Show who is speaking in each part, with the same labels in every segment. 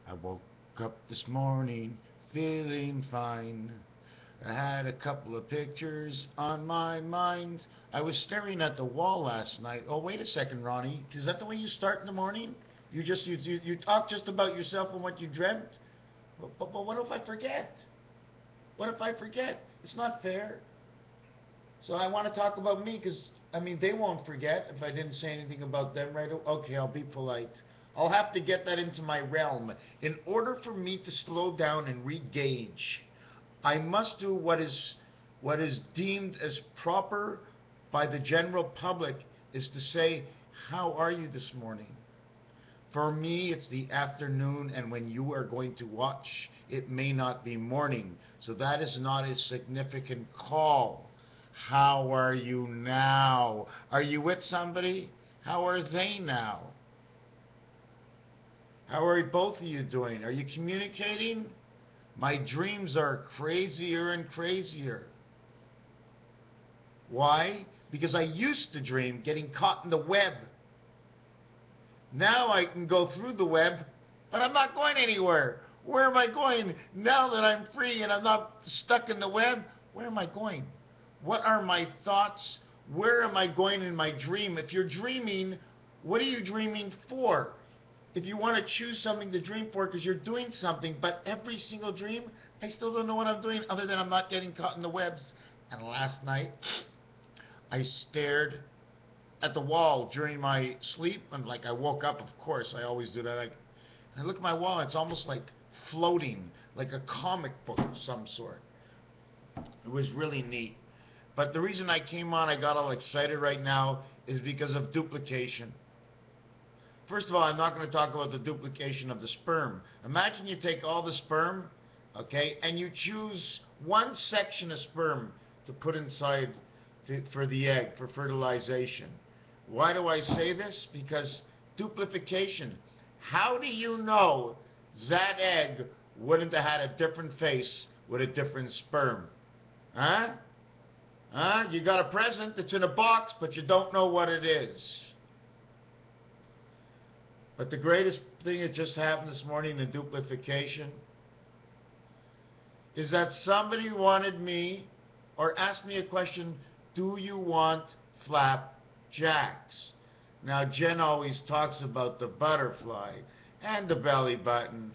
Speaker 1: I woke up this morning feeling fine. I had a couple of pictures on my mind. I was staring at the wall last night. Oh, wait a second, Ronnie. Is that the way you start in the morning? You talk just about yourself and what you dreamt? But what if I forget? What if I forget? It's not fair. So I want to talk about me because, I mean, they won't forget if I didn't say anything about them right away. Okay, I'll be polite. I'll have to get that into my realm. In order for me to slow down and re-gauge, I must do what is deemed as proper by the general public, is to say, how are you this morning? For me, it's the afternoon, and when you are going to watch, it may not be morning. So that is not a significant call. How are you now? Are you with somebody? How are they now? How are both of you doing? Are you communicating? My dreams are crazier and crazier. Why? Because I used to dream getting caught in the web. Now I can go through the web, but I'm not going anywhere. Where am I going? Now that I'm free and I'm not stuck in the web, where am I going? What are my thoughts? Where am I going in my dream? If you're dreaming, what are you dreaming for? If you want to choose something to dream for because you're doing something, but every single dream, I still don't know what I'm doing other than I'm not getting caught in the webs. And last night, I stared at the wall during my sleep, and like I woke up, of course, I always do that. And I look at my wall, and it's almost like floating, like a comic book of some sort. It was really neat. But the reason I came on, I got all excited right now, is because of duplication. First of all, I'm not going to talk about the duplication of the sperm. Imagine you take all the sperm, okay, and you choose one section of sperm to put inside for the egg, for fertilization. Why do I say this? Because duplication. How do you know that egg wouldn't have had a different face with a different sperm? Huh? Huh? You got a present that's in a box, but you don't know what it is. But the greatest thing that just happened this morning in duplication is that somebody wanted me, or asked me a question, do you want flapjacks? Now, Jen always talks about the butterfly and the belly button.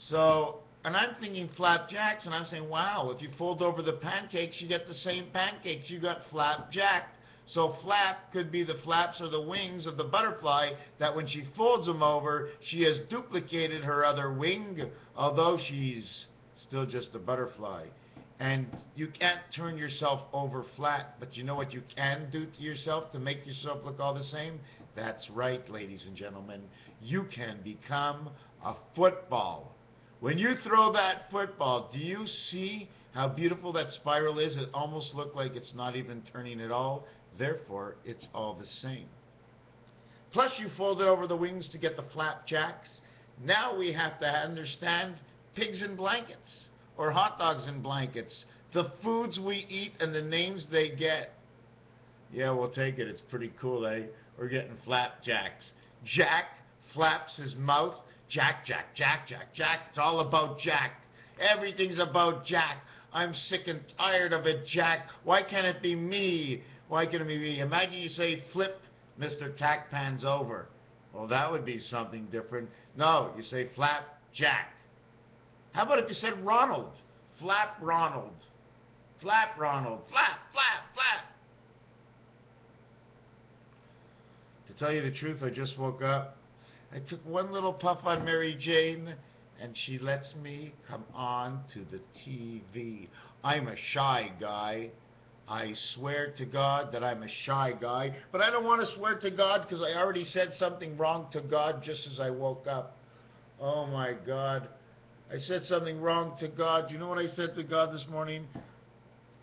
Speaker 1: So, and I'm thinking flapjacks, and I'm saying, wow, if you fold over the pancakes, you get the same pancakes. You got flapjack. So flap could be the flaps or the wings of the butterfly, that when she folds them over, she has duplicated her other wing, although she's still just a butterfly. And you can't turn yourself over flat, but you know what you can do to yourself to make yourself look all the same? That's right, ladies and gentlemen. You can become a football. When you throw that football, do you see how beautiful that spiral is? It almost looks like it's not even turning at all. Therefore, it's all the same. Plus, you fold it over the wings to get the flapjacks. Now we have to understand pigs in blankets, or hot dogs in blankets, the foods we eat and the names they get. Yeah, we'll take it. It's pretty cool, eh? We're getting flapjacks. Jack flaps his mouth. Jack, Jack, Jack, Jack, Jack. It's all about Jack. Everything's about Jack. I'm sick and tired of it, Jack. Why can't it be me? Why can't it be me? Imagine you say, flip Mr. Tack Pans over. Well, that would be something different. No, you say flap Jack. How about if you said Ronald? Flap Ronald. Flap Ronald. Flap, flap, flap. To tell you the truth, I just woke up. I took one little puff on Mary Jane, and she lets me come on to the TV. I'm a shy guy. I swear to God that I'm a shy guy, but I don't want to swear to God because I already said something wrong to God just as I woke up. Oh my God. I said something wrong to God. You know what I said to God this morning?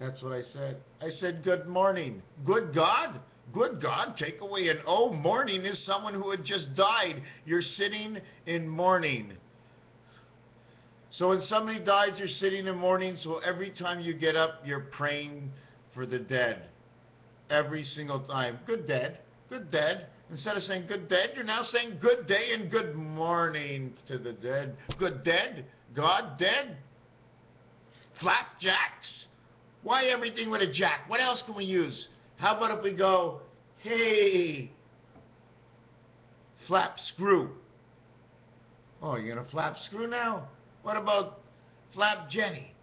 Speaker 1: That's what I said. I said, good morning. Good God? Good God? Take away an O. Mourning is someone who had just died. You're sitting in mourning. So when somebody dies, you're sitting in mourning. So every time you get up, you're praying for the dead. Every single time. Good dead. Good dead. Instead of saying good dead, you're now saying good day and good morning to the dead. Good dead? God dead? Flapjacks? Why everything with a jack? What else can we use? How about if we go, hey, flap screw? Oh, you're going to flap screw now? What about flap Jenny?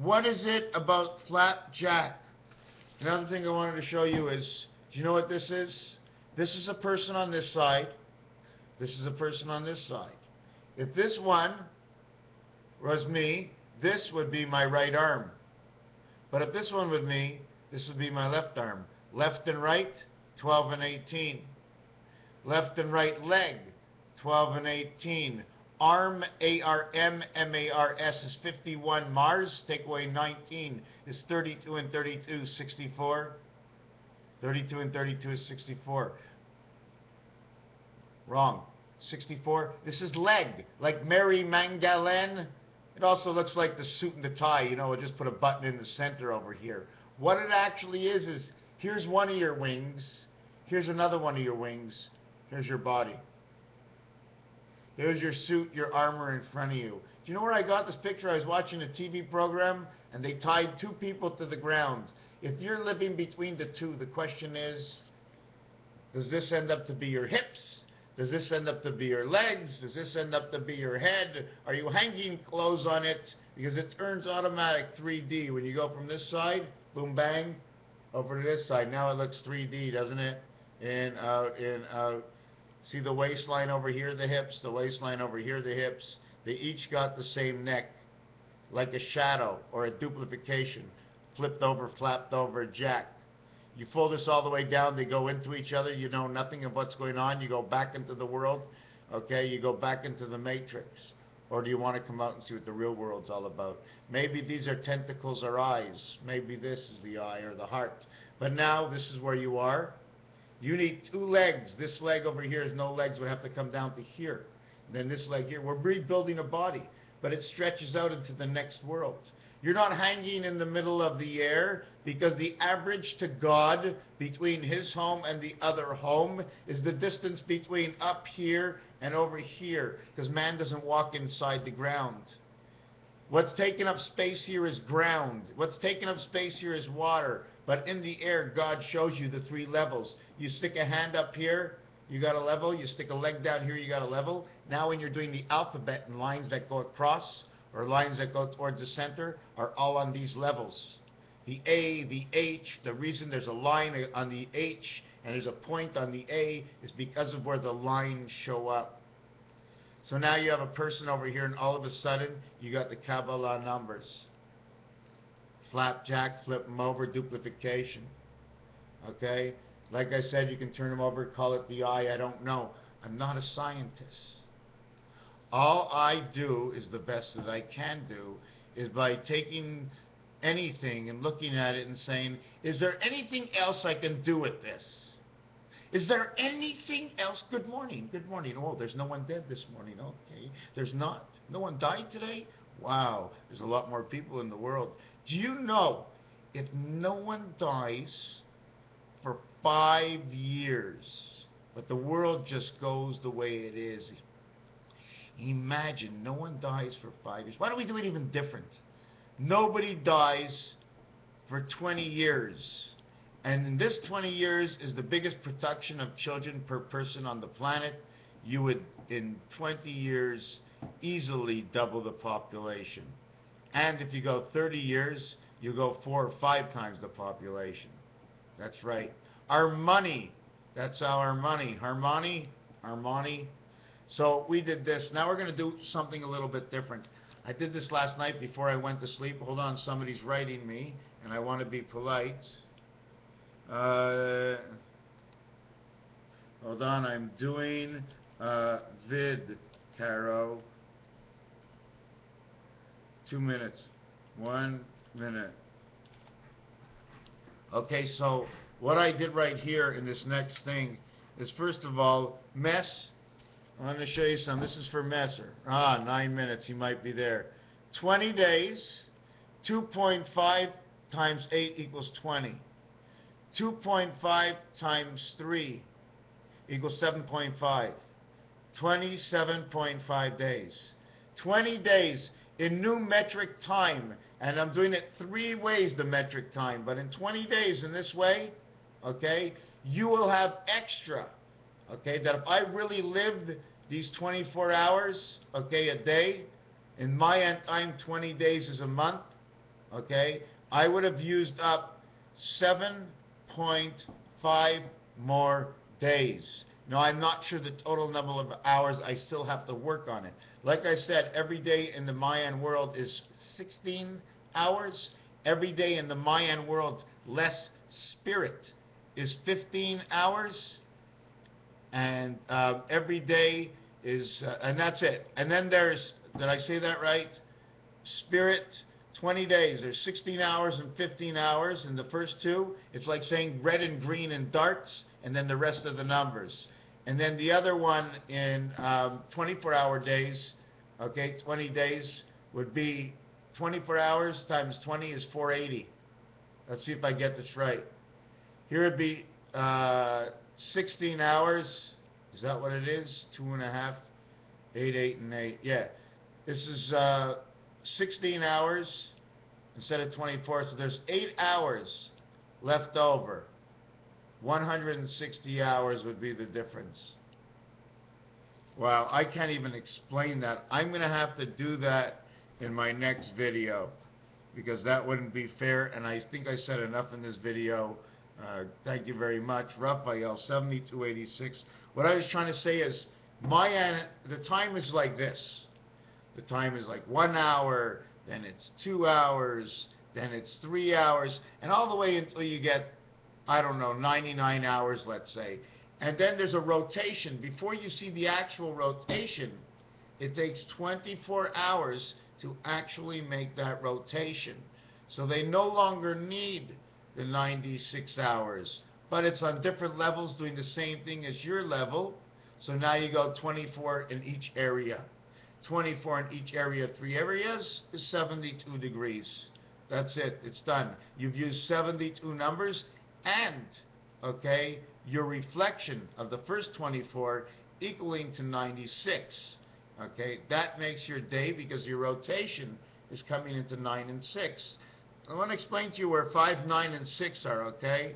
Speaker 1: What is it about flapjack? Another thing I wanted to show you is, do you know what this is? This is a person on this side. This is a person on this side. If this one was me, this would be my right arm. But if this one was me, this would be my left arm. Left and right, 12 and 18. Left and right leg, 12 and 18. Arm, A-R-M, M-A-R-S is 51. Mars, take away 19, is 32 and 32, 64. 32 and 32 is 64. Wrong. 64. This is leg, like Mary Magdalene. It also looks like the suit and the tie. You know, we'll just put a button in the center over here. What it actually is here's one of your wings. Here's another one of your wings. Here's your body. Here's your suit, your armor in front of you. Do you know where I got this picture? I was watching a TV program, and they tied two people to the ground. If you're living between the two, the question is, does this end up to be your hips? Does this end up to be your legs? Does this end up to be your head? Are you hanging clothes on it? Because it turns automatic 3D. When you go from this side, boom, bang, over to this side. Now it looks 3D, doesn't it? In, out, in, out. See the waistline over here, the hips, the waistline over here, the hips. They each got the same neck, like a shadow or a duplication, flipped over, flapped over, jack. You pull this all the way down, they go into each other, you know nothing of what's going on, you go back into the world, okay, you go back into the matrix. Or do you want to come out and see what the real world's all about? Maybe these are tentacles or eyes. Maybe this is the eye or the heart. But now this is where you are. You need two legs. This leg over here is no legs, would have to come down to here. And then this leg here. We're rebuilding a body, but it stretches out into the next world. You're not hanging in the middle of the air, because the average to God between his home and the other home is the distance between up here and over here, because man doesn't walk inside the ground. What's taking up space here is ground. What's taking up space here is water. But in the air, God shows you the three levels. You stick a hand up here, you got a level. You stick a leg down here, you got a level. Now when you're doing the alphabet, and lines that go across or lines that go towards the center are all on these levels. The A, the H, the reason there's a line on the H and there's a point on the A is because of where the lines show up. So now you have a person over here, and all of a sudden you got the Kabbalah numbers. Flapjack, flip them over, duplication. Okay? Like I said, you can turn them over, call it the eye, I don't know. I'm not a scientist. All I do is the best that I can do is by taking anything and looking at it and saying, is there anything else I can do with this? Is there anything else? Good morning, good morning. Oh, there's no one dead this morning. Okay, there's not. No one died today? Wow, there's a lot more people in the world. Do you know, if no one dies for 5 years, but the world just goes the way it is, imagine no one dies for 5 years. Why don't we do it even different? Nobody dies for 20 years. And in this 20 years is the biggest production of children per person on the planet. You would, in 20 years, easily double the population. And if you go 30 years, you go 4 or 5 times the population. That's right. Our money, that's our money. Harmony, Armani. So we did this. Now we're going to do something a little bit different. I did this last night before I went to sleep. Hold on, somebody's writing me, and I want to be polite. Hold on, I'm doing vid, Caro. 2 minutes. 1 minute. Okay, so what I did right here in this next thing is, first of all, mess. I'm going to show you some. This is for Messer. 9 minutes. He might be there. 20 days. 2.5 times 8 equals 20. 2.5 times 3 equals 7.5. 27.5 days. 20 days in new metric time. And I'm doing it 3 ways, the metric time. But in 20 days in this way, okay, you will have extra. Okay, that if I really lived these 24 hours, okay, a day, in my time, 20 days is a month, okay, I would have used up 7.5 more days. Now, I'm not sure the total number of hours. I still have to work on it. Like I said, every day in the Mayan world is 16 hours. Every day in the Mayan world, less spirit, is 15 hours. And every day is, and that's it. And then there's, did I say that right? Spirit, 20 days. There's 16 hours and 15 hours in the first two. It's like saying red and green and darts, and then the rest of the numbers. And then the other one in 24-hour days, okay, 20 days would be 24 hours times 20 is 480. Let's see if I get this right. Here would be 16 hours. Is that what it is? 2.5, 8, 8, and 8. Yeah. This is 16 hours instead of 24. So there's 8 hours left over. 160 hours would be the difference. Wow, I can't even explain that. I'm going to have to do that in my next video because that wouldn't be fair, and I think I said enough in this video. Thank you very much. Raphael, 7286. What I was trying to say is, the time is like this. The time is like 1 hour, then it's 2 hours, then it's 3 hours, and all the way until you get, I don't know, 99 hours, let's say. And then there's a rotation. Before you see the actual rotation, it takes 24 hours to actually make that rotation. So they no longer need the 96 hours. But it's on different levels doing the same thing as your level. So now you go 24 in each area. 24 in each area, 3 areas, is 72 degrees. That's it. It's done. You've used 72 numbers and, okay, your reflection of the first 24 equaling to 96. Okay, that makes your day because your rotation is coming into 9 and 6. I want to explain to you where 5, 9, and 6 are, okay?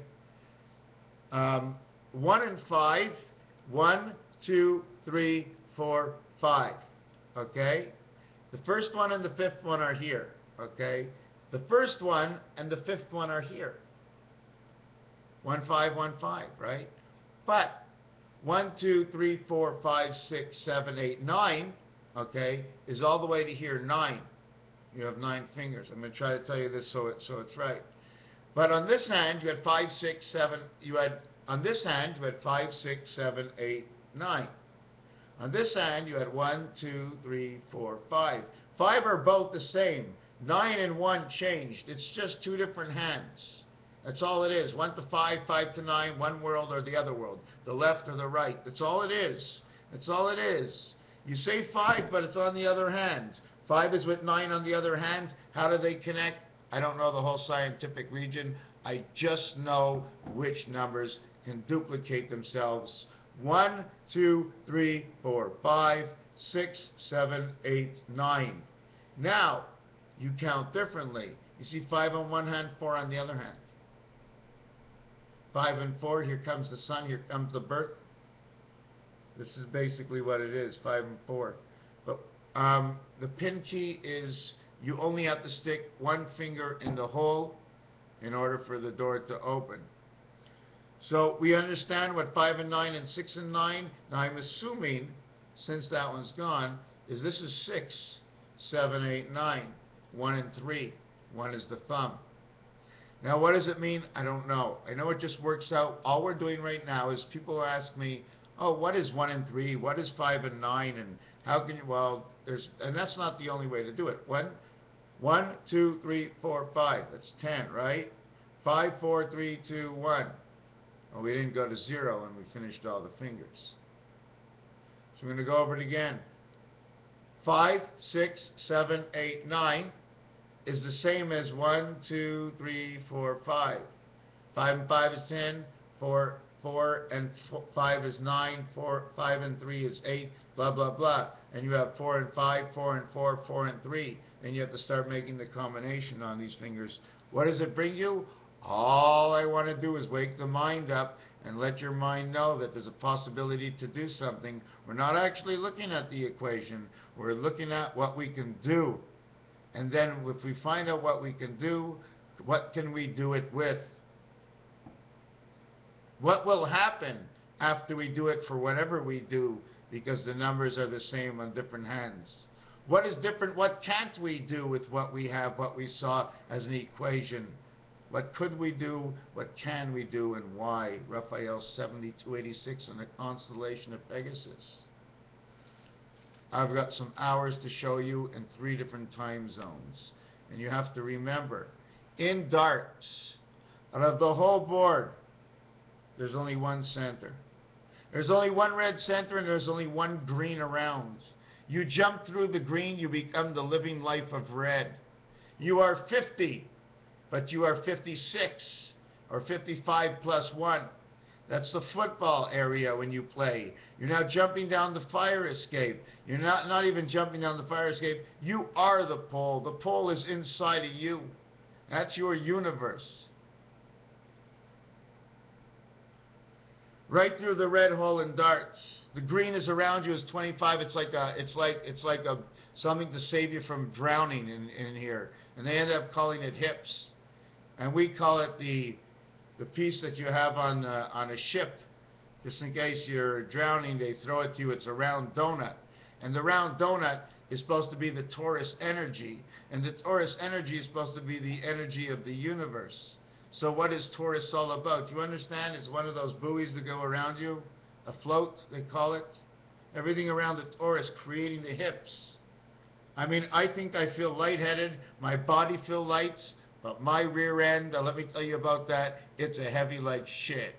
Speaker 1: 1 and 5, 1, 2, 3, 4, 5. Okay? The first one and the fifth one are here. Okay? The first one and the fifth one are here. 1, 5, 1, 5, right? But 1, 2, 3, 4, 5, 6, 7, 8, 9, okay, is all the way to here, 9. You have 9 fingers. I'm going to try to tell you this so it's right. But on this hand, you had 5, 6, 7. On this hand, you had 5, 6, 7, 8, 9. On this hand, you had 1, 2, 3, 4, 5. 5 are both the same. 9 and 1 changed. It's just 2 different hands. That's all it is. 1 to 5, 5 to 9, one world or the other world, the left or the right. That's all it is. That's all it is. You say 5, but it's on the other hand. 5 is with 9 on the other hand. How do they connect? I don't know the whole scientific region. I just know which numbers can duplicate themselves. 1, 2, 3, 4, 5, 6, 7, 8, 9. Now, you count differently. You see 5 on one hand, 4 on the other hand. 5 and 4, here comes the sun, here comes the birth. This is basically what it is, 5 and 4. But the pin key is you only have to stick one finger in the hole in order for the door to open. So we understand what 5 and 9 and 6 and 9. Now I'm assuming, since that one's gone, is this is 6, 7, 8, 9. 1 and 3. 1 is the thumb. Now, what does it mean? I don't know. I know it just works out. All we're doing right now is people ask me, oh, what is 1 and 3? What is 5 and 9? And how can you, well, and that's not the only way to do it. 1, 2, 3, 4, 5. That's 10, right? 5, 4, 3, 2, 1. Well, we didn't go to 0 and we finished all the fingers. So we're going to go over it again. 5, 6, 7, 8, 9 is the same as 1, 2, 3, 4, 5. 5 and 5 is 10. 4 and 5 is 9. 5 and 3 is 8. Blah, blah, blah. And you have 4 and 5, 4 and 4, 4 and 3. Then you have to start making the combination on these fingers. What does it bring you? All I want to do is wake the mind up and let your mind know that there's a possibility to do something. We're not actually looking at the equation. We're looking at what we can do. And then if we find out what we can do, what can we do it with? What will happen after we do it for whatever we do, because the numbers are the same on different hands? What is different? What can't we do with what we have, what we saw as an equation? What could we do? What can we do, and why? Raphael 7286 in the constellation of Pegasus. I've got some hours to show you in 3 different time zones. And you have to remember, in darts, out of the whole board, there's only one center. There's only one red center, and there's only one green around. You jump through the green, you become the living life of red. You are 50, but you are 56, or 55 plus 1. That's the football area when you play. You're now jumping down the fire escape. You're not even jumping down the fire escape. You are the pole. The pole is inside of you. That's your universe. Right through the red hole in darts. The green is around you is 25. It's like something to save you from drowning in here. And they end up calling it hips. And we call it the piece that you have on a ship. Just in case you're drowning, they throw it to you. It's a round donut. And the round donut is supposed to be the Taurus energy. And the Taurus energy is supposed to be the energy of the universe. So what is Taurus all about? Do you understand? It's one of those buoys that go around you. A float, they call it. Everything around the Taurus, creating the hips. I mean, I think I feel lightheaded. My body feels light. But my rear end, let me tell you about that, it's a heavy like shit.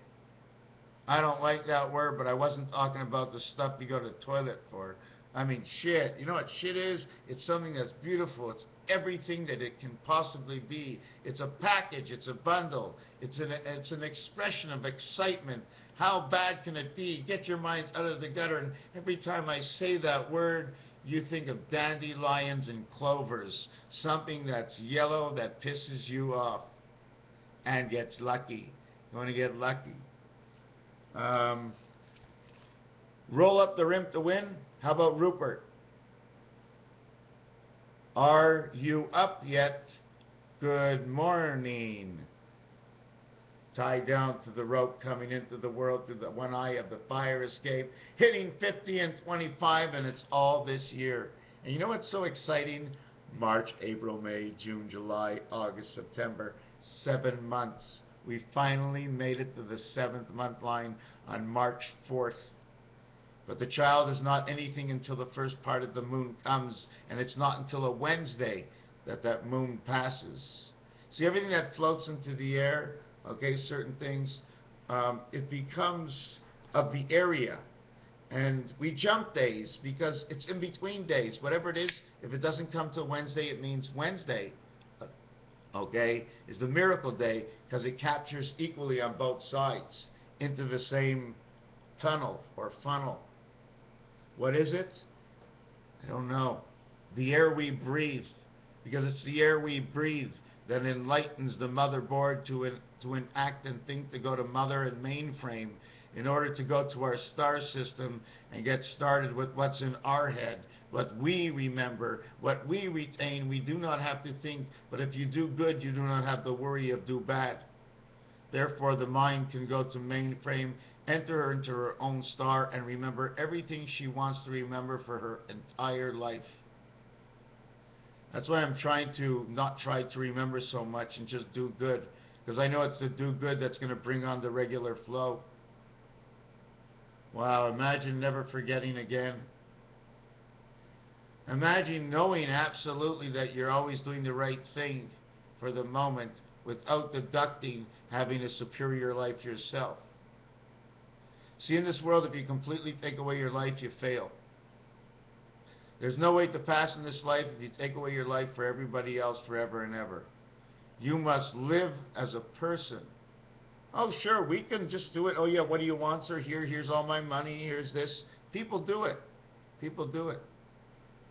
Speaker 1: I don't like that word, but I wasn't talking about the stuff you go to the toilet for. I mean, shit. You know what shit is? It's something that's beautiful. It's everything that it can possibly be. It's a package. It's a bundle. It's an expression of excitement. How bad can it be? Get your minds out of the gutter. And every time I say that word, you think of dandelions and clovers. Something that's yellow that pisses you off and gets lucky. You want to get lucky. Roll up the rim to win. How about Rupert? Are you up yet? Good morning. Tied down to the rope, coming into the world through the one eye of the fire escape, hitting 50 and 25, and it's all this year. And you know what's so exciting? March, April, May, June, July, August, September, 7 months. We finally made it to the 7th month line on March 4th. But the child is not anything until the first part of the moon comes, and it's not until a Wednesday that that moon passes. See, everything that floats into the air, okay, certain things, it becomes of the area. And we jump days because it's in between days. Whatever it is, if it doesn't come till Wednesday, it means Wednesday, okay, is the miracle day, because it captures equally on both sides into the same tunnel or funnel. What is it? I don't know. The air we breathe, because it's the air we breathe that enlightens the motherboard to enact and think, to go to mother and mainframe in order to go to our star system and get started with what's in our head, what we remember, what we retain. We do not have to think, but if you do good, you do not have the worry of do bad. Therefore, the mind can go to mainframe, enter her into her own star, and remember everything she wants to remember for her entire life. That's why I'm trying to not try to remember so much and just do good, because I know it's the do good that's going to bring on the regular flow. Wow, imagine never forgetting again. Imagine knowing absolutely that you're always doing the right thing for the moment without deducting having a superior life yourself. See, in this world, if you completely take away your life, you fail. There's no way to pass in this life if you take away your life for everybody else forever and ever. You must live as a person Oh, sure, we can just do it. Oh, yeah, what do you want, sir? Here's all my money. Here's this. People do it. People do it.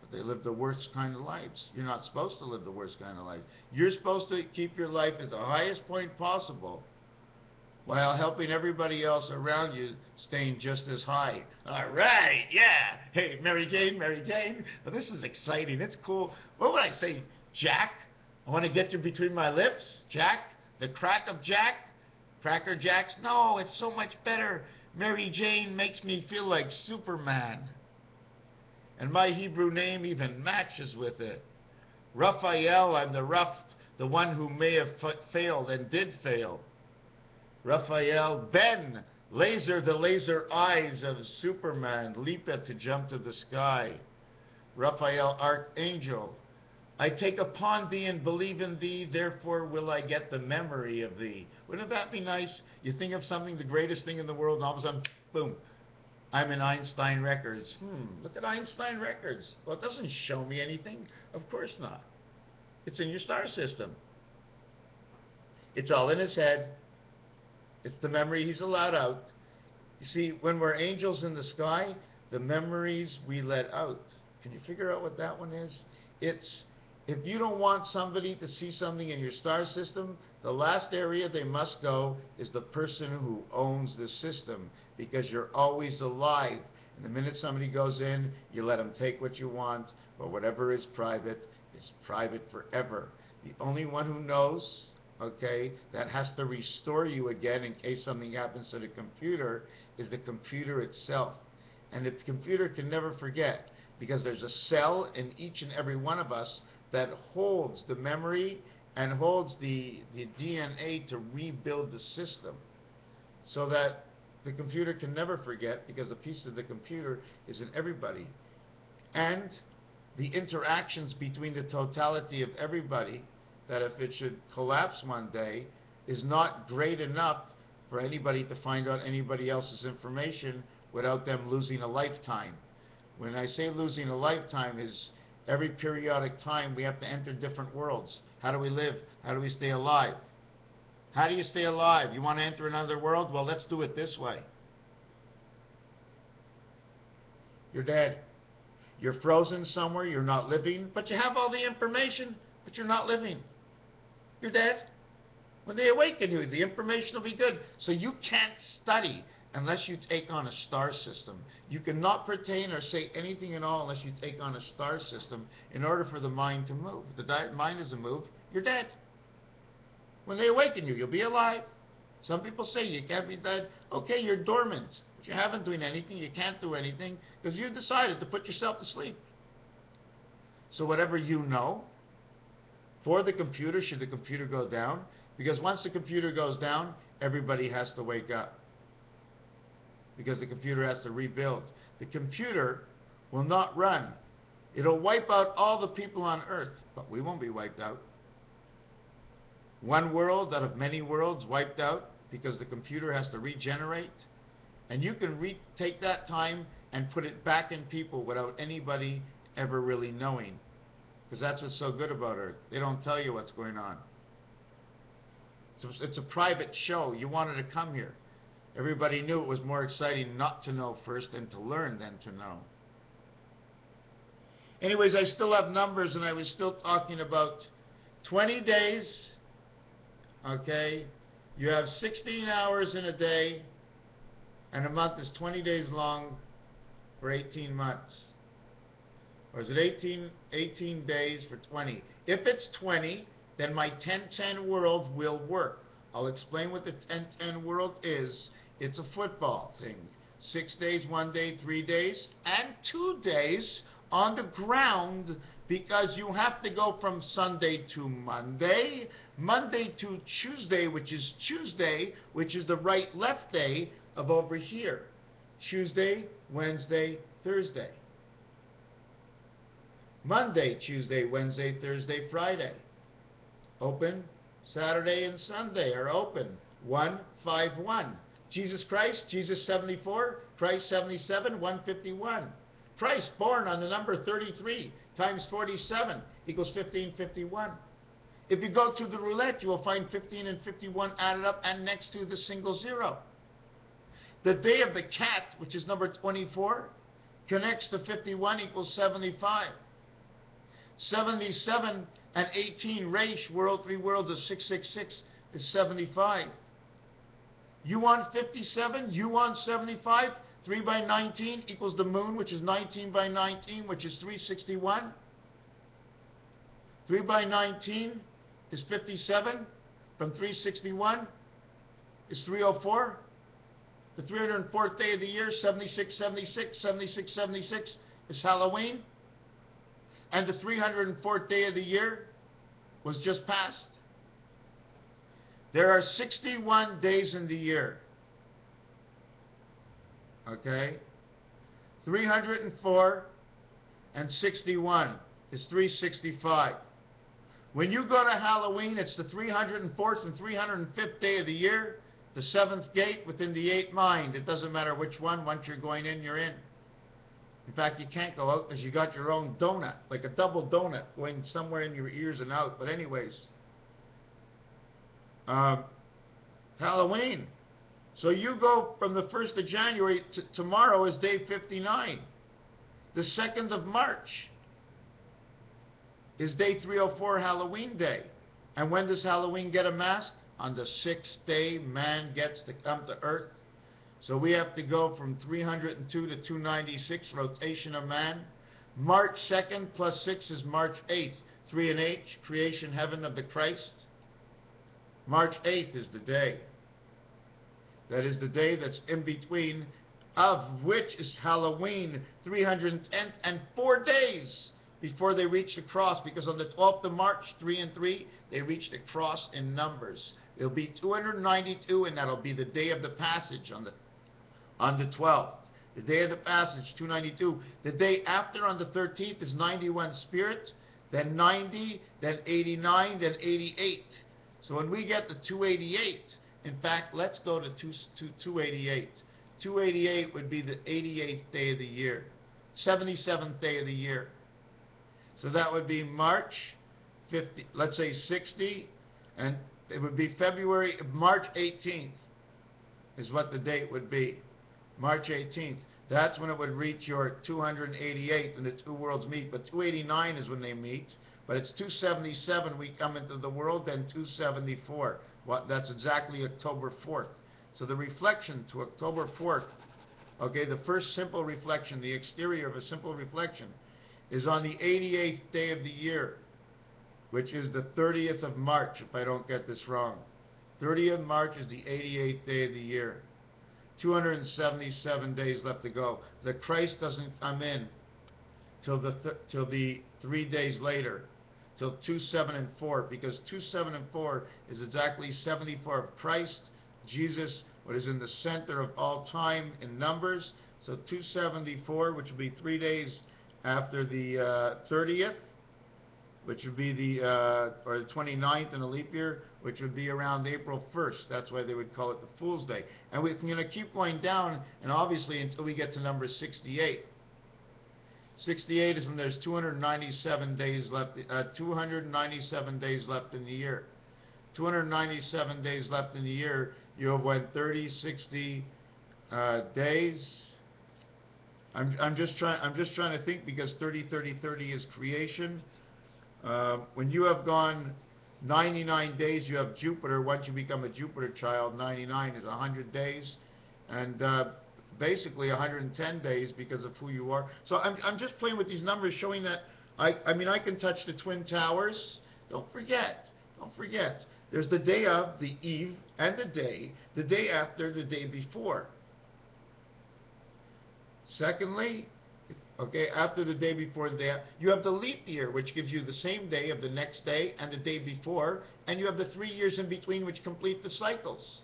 Speaker 1: But they live the worst kind of lives. You're not supposed to live the worst kind of life. You're supposed to keep your life at the highest point possible while helping everybody else around you staying just as high. All right, yeah. Hey, Mary Jane, Mary Jane. Well, this is exciting. It's cool. What would I say? Jack? I want to get you between my lips. Jack? The crack of Jack? Cracker Jacks? No, it's so much better. Mary Jane makes me feel like Superman. And my Hebrew name even matches with it. Raphael, I'm the one who may have failed and did fail. Raphael, Ben, the laser eyes of Superman, leapeth to jump to the sky. Raphael, archangel, I take upon thee and believe in thee, therefore will I get the memory of thee. Wouldn't that be nice? You think of something, the greatest thing in the world, and all of a sudden, boom, I'm in Einstein Records. Look at Einstein Records. Well, it doesn't show me anything. Of course not. It's in your star system. It's all in his head. It's the memory he's allowed out. You see, when we're angels in the sky, the memories we let out. Can you figure out what that one is? It's, if you don't want somebody to see something in your star system, the last area they must go is the person who owns the system, because you're always alive. And the minute somebody goes in, you let them take what you want, but whatever is private forever. The only one who knows, okay, that has to restore you again in case something happens to the computer is the computer itself. And the computer can never forget, because there's a cell in each and every one of us that holds the memory and holds the DNA to rebuild the system, so that the computer can never forget, because a piece of the computer is in everybody. And the interactions between the totality of everybody, that if it should collapse one day, is not great enough for anybody to find out anybody else's information without them losing a lifetime. When I say losing a lifetime, is every periodic time we have to enter different worlds. How do we live? How do we stay alive? How do you stay alive? You want to enter another world? Well, let's do it this way. You're dead. You're frozen somewhere. You're not living, but you have all the information, but you're not living. You're dead. When they awaken you, the information will be good. So you can't study unless you take on a star system. You cannot pertain or say anything at all unless you take on a star system in order for the mind to move. If the mind doesn't move, you're dead. When they awaken you, you'll be alive. Some people say you can't be dead. Okay, you're dormant, but you haven't doing anything. You can't do anything because you decided to put yourself to sleep. So whatever you know, for the computer, should the computer go down, because once the computer goes down, everybody has to wake up, because the computer has to rebuild. The computer will not run. It'll wipe out all the people on Earth, but we won't be wiped out. One world out of many worlds wiped out because the computer has to regenerate, and you can take that time and put it back in people without anybody ever really knowing, because that's what's so good about Earth. They don't tell you what's going on. So it's a private show. You wanted to come here. Everybody knew it was more exciting not to know first than to learn than to know. Anyways, I still have numbers, and I was still talking about 20 days. Okay, you have 16 hours in a day, and a month is 20 days long for 18 months. Or is it 18 days for 20? If it's 20, then my 10-10 world will work. I'll explain what the 10-10 world is. It's a football thing. 6 days, 1 day, 3 days, and 2 days on the ground, because you have to go from Sunday to Monday, Monday to Tuesday, which is the right-left day of over here. Tuesday, Wednesday, Thursday. Monday, Tuesday, Wednesday, Thursday, Friday. Open. Saturday and Sunday are open. 151. Jesus Christ, Jesus 74, Christ 77, 151. Christ born on the number 33 times 47 equals 1551. If you go to the roulette, you will find 15 and 51 added up and next to the single zero. The day of the cat, which is number 24, connects to 51 equals 75. 77 and 18, Reish, world, three worlds is 666, is 75. You want 57, you want 75, 3 by 19 equals the moon, which is 19 by 19, which is 361. 3 by 19 is 57, from 361 is 304. The 304th day of the year, 7676, 7676 is Halloween. And the 304th day of the year was just passed. There are 61 days in the year. Okay? 304 and 61 is 365. When you go to Halloween, it's the 304th and 305th day of the year, the 7th gate within the 8th mind. It doesn't matter which one. Once you're going in, you're in. In fact, you can't go out because you got your own donut, like a double donut going somewhere in your ears and out. But anyways, Halloween. So you go from the 1st of January to tomorrow is day 59. The 2nd of March is day 304, Halloween day. And when does Halloween get a mask? On the 6th day man gets to come to earth. So we have to go from 302 to 296, rotation of man. March 2nd plus 6 is March 8th. 3 and H, creation heaven of the Christ. March 8th is the day. That is the day that's in between, of which is Halloween, 310 and 4 days before they reach the cross, because on the 12th of March, 3 and 3, they reach the cross in numbers. It'll be 292, and that'll be the day of the passage on the 12th. The day of the passage, 292. The day after, on the 13th, is 91 spirit, then 90, then 89, then 88. So when we get to 288, in fact, let's go to 288. 288 would be the 88th day of the year, 77th day of the year. So that would be March 50, let's say 60, and it would be March 18th is what the date would be. March 18th. That's when it would reach your 288th and the two worlds meet. But 289 is when they meet. But it's 277 we come into the world, then 274. That's exactly October 4th. So the reflection to October 4th, okay, the first simple reflection, the exterior of a simple reflection, is on the 88th day of the year, which is the 30th of March, if I don't get this wrong. 30th of March is the 88th day of the year. 277 days left to go. The Christ doesn't come in till the 3 days later, till 2, 7, and 4, because 2, 7, and 4 is exactly 74 of Christ, Jesus, what is in the center of all time in numbers. So 274, which will be 3 days after the 30th, which would be or the 29th in a leap year, which would be around April 1st. That's why they would call it the Fool's Day. And we're going to keep going down, and obviously until we get to number 68. 68 is when there's 297 days left. 297 days left in the year. 297 days left in the year. You have what, 30, 60 days. I'm just trying to think, because 30, 30, 30 is creation. When you have gone 99 days, you have Jupiter. Once you become a Jupiter child, 99 is 100 days, and basically 110 days because of who you are. So I'm just playing with these numbers, showing that I mean I can touch the Twin Towers. Don't forget. There's the day of, the eve, and the day after, the day before. Secondly, okay, after the day before the day after, you have the leap year, which gives you the same day of the next day and the day before, and you have the 3 years in between, which complete the cycles.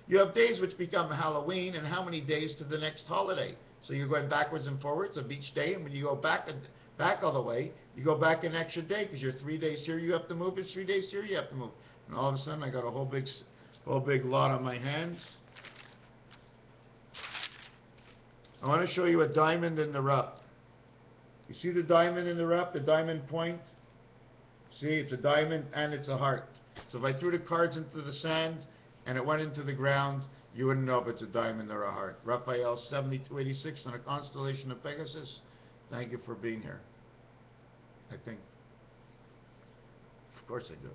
Speaker 1: You have days which become Halloween, and how many days to the next holiday. So you're going backwards and forwards of each day, and when you go back all the way, you go back an extra day, because you're 3 days here you have to move, it's 3 days here you have to move. And all of a sudden I got a whole big lot on my hands. I want to show you a diamond in the rough. You see the diamond in the rough, the diamond point? See, it's a diamond and it's a heart. So if I threw the cards into the sand and it went into the ground, you wouldn't know if it's a diamond or a heart. Raphael 7286 on a constellation of Pegasus. Thank you for being here. I think. Of course I do.